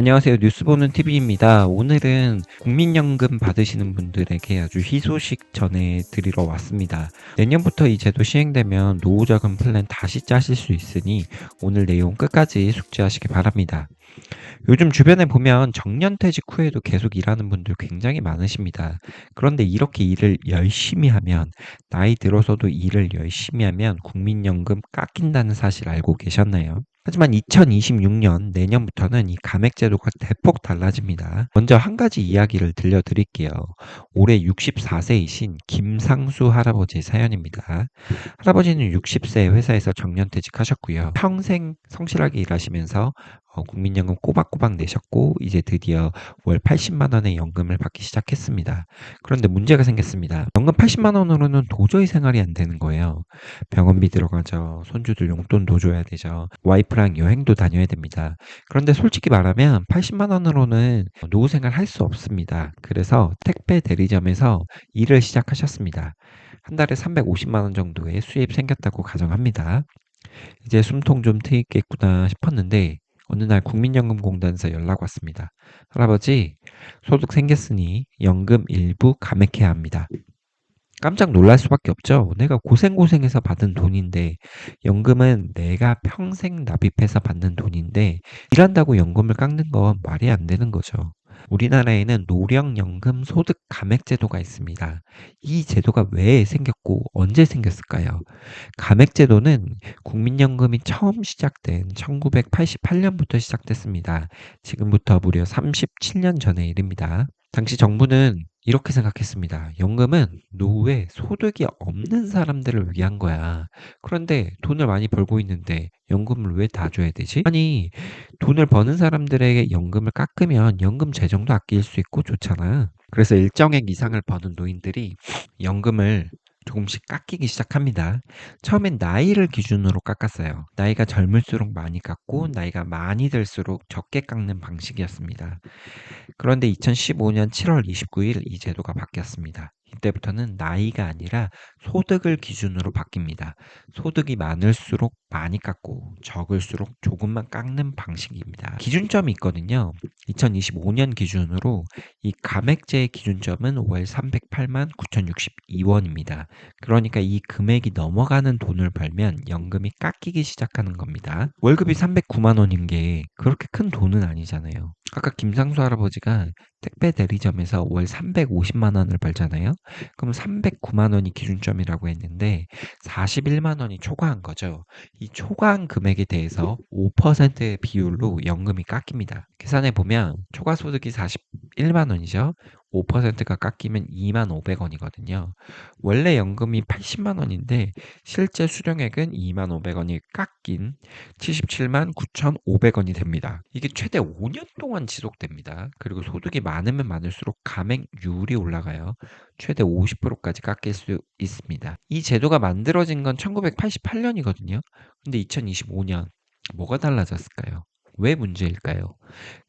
안녕하세요. 뉴스 보는 TV입니다. 오늘은 국민연금 받으시는 분들에게 아주 희소식 전해드리러 왔습니다. 내년부터 이 제도 시행되면 노후자금 플랜 다시 짜실 수 있으니 오늘 내용 끝까지 숙지하시기 바랍니다. 요즘 주변에 보면 정년퇴직 후에도 계속 일하는 분들 굉장히 많으십니다. 그런데 이렇게 일을 열심히 하면, 나이 들어서도 일을 열심히 하면 국민연금 깎인다는 사실 알고 계셨나요? 하지만 2026년 내년부터는 이 감액제도가 대폭 달라집니다. 먼저 한 가지 이야기를 들려드릴게요. 올해 64세이신 김상수 할아버지 사연입니다. 할아버지는 60세 회사에서 정년퇴직하셨고요. 평생 성실하게 일하시면서 국민연금 꼬박꼬박 내셨고 이제 드디어 월 80만 원의 연금을 받기 시작했습니다. 그런데 문제가 생겼습니다. 연금 80만 원으로는 도저히 생활이 안 되는 거예요. 병원비 들어가죠. 손주들 용돈도 줘야 되죠. 와이프랑 여행도 다녀야 됩니다. 그런데 솔직히 말하면 80만 원으로는 노후 생활 할 수 없습니다. 그래서 택배 대리점에서 일을 시작하셨습니다. 한 달에 350만 원 정도의 수입 생겼다고 가정합니다. 이제 숨통 좀 트이겠구나 싶었는데 어느 날 국민연금공단에서 연락 왔습니다. 할아버지, 소득 생겼으니 연금 일부 감액해야 합니다. 깜짝 놀랄 수밖에 없죠. 내가 고생고생해서 받은 돈인데, 연금은 내가 평생 납입해서 받는 돈인데, 일한다고 연금을 깎는 건 말이 안 되는 거죠. 우리나라에는 노령연금 소득 감액제도가 있습니다. 이 제도가 왜 생겼고 언제 생겼을까요? 감액제도는 국민연금이 처음 시작된 1988년부터 시작됐습니다. 지금부터 무려 37년 전의 일입니다. 당시 정부는 이렇게 생각했습니다. 연금은 노후에 소득이 없는 사람들을 위한 거야. 그런데 돈을 많이 벌고 있는데 연금을 왜 다 줘야 되지? 아니, 돈을 버는 사람들에게 연금을 깎으면 연금 재정도 아낄 수 있고 좋잖아. 그래서 일정액 이상을 버는 노인들이 연금을 조금씩 깎이기 시작합니다. 처음엔 나이를 기준으로 깎았어요. 나이가 젊을수록 많이 깎고 나이가 많이 들수록 적게 깎는 방식이었습니다. 그런데 2015년 7월 29일 이 제도가 바뀌었습니다. 이때부터는 나이가 아니라 소득을 기준으로 바뀝니다. 소득이 많을수록 많이 깎고 적을수록 조금만 깎는 방식입니다. 기준점이 있거든요. 2025년 기준으로 이 감액제의 기준점은 월 308만 9,062원입니다. 그러니까 이 금액이 넘어가는 돈을 벌면 연금이 깎이기 시작하는 겁니다. 월급이 309만 원인 게 그렇게 큰 돈은 아니잖아요. 아까 김상수 할아버지가 택배 대리점에서 월 350만 원을 벌잖아요. 그럼 309만 원이 기준점이라고 했는데 41만 원이 초과한 거죠. 이 초과한 금액에 대해서 5%의 비율로 연금이 깎입니다. 계산해 보면 초과 소득이 41만 원이죠. 5%가 깎이면 2만 500원이거든요. 원래 연금이 80만 원인데 실제 수령액은 2만 500원이 깎인 77만 9,500원이 됩니다. 이게 최대 5년 동안 지속됩니다. 그리고 소득이 많으면 많을수록 감액률이 올라가요. 최대 50%까지 깎일 수 있습니다. 이 제도가 만들어진 건 1988년이거든요. 근데 2025년 뭐가 달라졌을까요? 왜 문제일까요?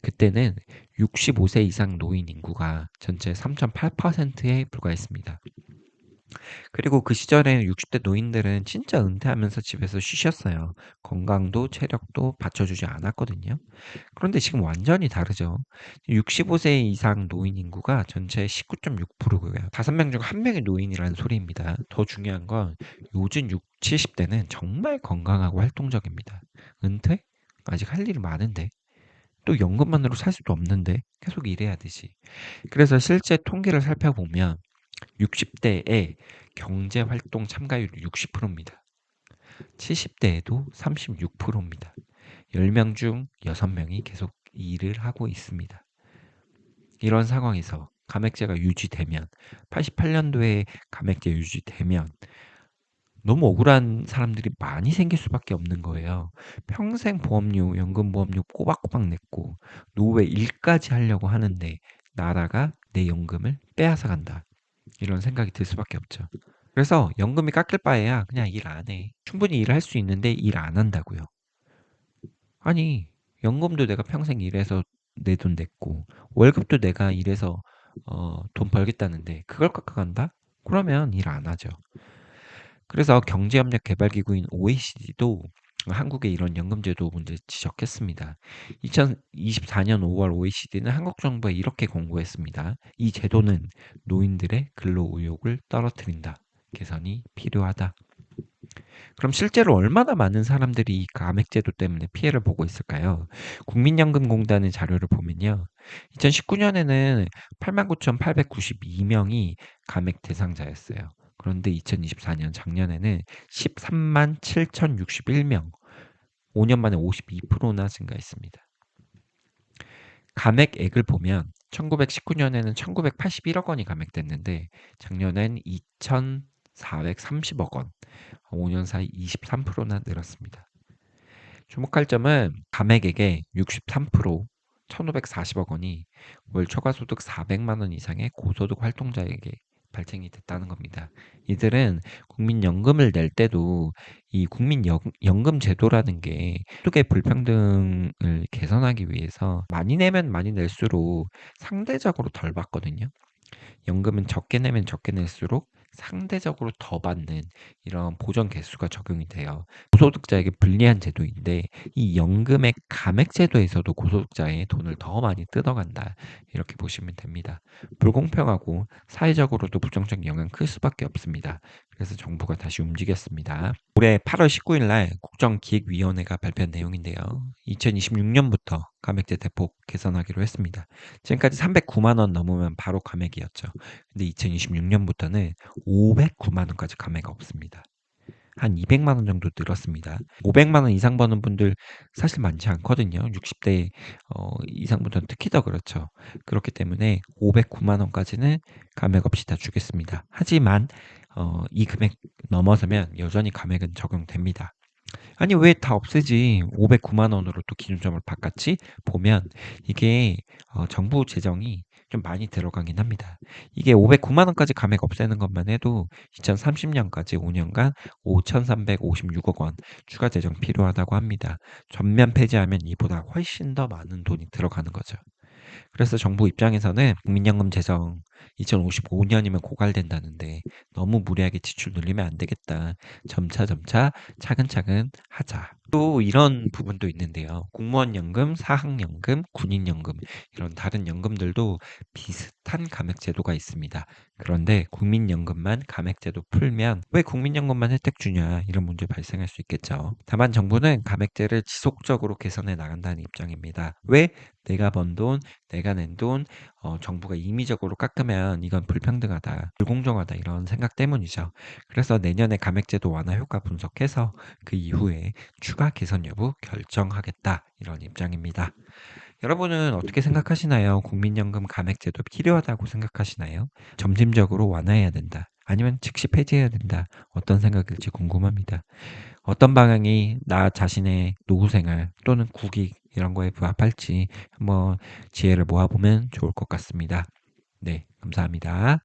그때는 65세 이상 노인 인구가 전체 3.8%에 불과했습니다. 그리고 그 시절에는 60대 노인들은 진짜 은퇴하면서 집에서 쉬셨어요. 건강도 체력도 받쳐주지 않았거든요. 그런데 지금 완전히 다르죠. 65세 이상 노인 인구가 전체의 19.6%고요. 5명 중 1명이 노인이라는 소리입니다. 더 중요한 건 요즘 6, 70대는 정말 건강하고 활동적입니다. 은퇴? 아직 할 일이 많은데. 또 연금만으로 살 수도 없는데 계속 일해야 되지. 그래서 실제 통계를 살펴보면 60대의 경제활동 참가율이 60%입니다. 70대에도 36%입니다. 10명 중 6명이 계속 일을 하고 있습니다. 이런 상황에서 감액제가 유지되면 88년도에 감액제 유지되면 너무 억울한 사람들이 많이 생길 수밖에 없는 거예요. 평생 보험료, 연금보험료 꼬박꼬박 냈고 노후에 일까지 하려고 하는데 나라가 내 연금을 빼앗아 간다. 이런 생각이 들 수밖에 없죠. 그래서 연금이 깎일 바에야 그냥 일 안 해. 충분히 일을 할 수 있는데 일 안 한다고요. 아니, 연금도 내가 평생 일해서 내 돈 냈고 월급도 내가 일해서 돈 벌겠다는데 그걸 깎아간다? 그러면 일 안 하죠. 그래서 경제협력개발기구인 OECD도 한국의 이런 연금제도 문제 지적했습니다. 2024년 5월 OECD는 한국 정부에 이렇게 권고했습니다. 이 제도는 노인들의 근로 의욕을 떨어뜨린다. 개선이 필요하다. 그럼 실제로 얼마나 많은 사람들이 이 가맥제도 때문에 피해를 보고 있을까요? 국민연금공단의 자료를 보면요. 2019년에는 89,892명이 가맥 대상자였어요. 그런데 2024년 작년에는 13만 7,061명, 5년 만에 52%나 증가했습니다. 감액액을 보면 1919년에는 1981억 원이 감액됐는데 작년엔 2,430억 원, 5년 사이 23%나 늘었습니다. 주목할 점은 감액액의 63%, 1,540억 원이 월 초과소득 400만 원 이상의 고소득 활동자에게 발생이 됐다는 겁니다. 이들은 국민연금을 낼 때도 이 국민연금 제도라는 게 소득의 불평등을 개선하기 위해서 많이 내면 많이 낼수록 상대적으로 덜 받거든요. 연금은 적게 내면 적게 낼수록 상대적으로 더 받는 이런 보전 개수가 적용이 돼요. 고소득자에게 불리한 제도인데 이 연금의 감액 제도에서도 고소득자의 돈을 더 많이 뜯어간다. 이렇게 보시면 됩니다. 불공평하고 사회적으로도 부정적 영향 클 수밖에 없습니다. 그래서 정부가 다시 움직였습니다. 올해 8월 19일 날 국정기획위원회가 발표한 내용인데요. 2026년부터 감액제 대폭 개선하기로 했습니다. 지금까지 309만 원 넘으면 바로 감액이었죠. 근데 2026년부터는 509만 원까지 감액이 없습니다. 한 200만 원 정도 늘었습니다. 500만 원 이상 버는 분들 사실 많지 않거든요. 60대 이상분들은 특히 더 그렇죠. 그렇기 때문에 509만 원까지는 감액 없이 다 주겠습니다. 하지만 이 금액 넘어서면 여전히 감액은 적용됩니다. 아니 왜 다 없애지 509만 원으로 또 기준점을 바꿨지? 보면 이게 정부 재정이 좀 많이 들어가긴 합니다. 이게 509만 원까지 감액 없애는 것만 해도 2030년까지 5년간 5,356억 원 추가 재정 필요하다고 합니다. 전면 폐지하면 이보다 훨씬 더 많은 돈이 들어가는 거죠. 그래서 정부 입장에서는 국민연금 재정 2055년이면 고갈된다는데 너무 무리하게 지출 늘리면 안 되겠다. 점차 차근차근 하자. 또 이런 부분도 있는데요. 공무원 연금, 사학연금, 군인연금 이런 다른 연금들도 비슷한 감액 제도가 있습니다. 그런데 국민연금만 감액 제도 풀면 왜 국민연금만 혜택 주냐 이런 문제 발생할 수 있겠죠. 다만 정부는 감액제를 지속적으로 개선해 나간다는 입장입니다. 왜? 내가 번 돈, 내가 낸 돈, 정부가 임의적으로 깎으면 이건 불평등하다, 불공정하다 이런 생각 때문이죠. 그래서 내년에 감액제도 완화 효과 분석해서 그 이후에 추가 개선 여부 결정하겠다 이런 입장입니다. 여러분은 어떻게 생각하시나요? 국민연금 감액제도 필요하다고 생각하시나요? 점진적으로 완화해야 된다. 아니면 즉시 폐지해야 된다. 어떤 생각일지 궁금합니다. 어떤 방향이 나 자신의 노후 생활 또는 국익 이런 거에 부합할지 한번 지혜를 모아보면 좋을 것 같습니다. 네, 감사합니다.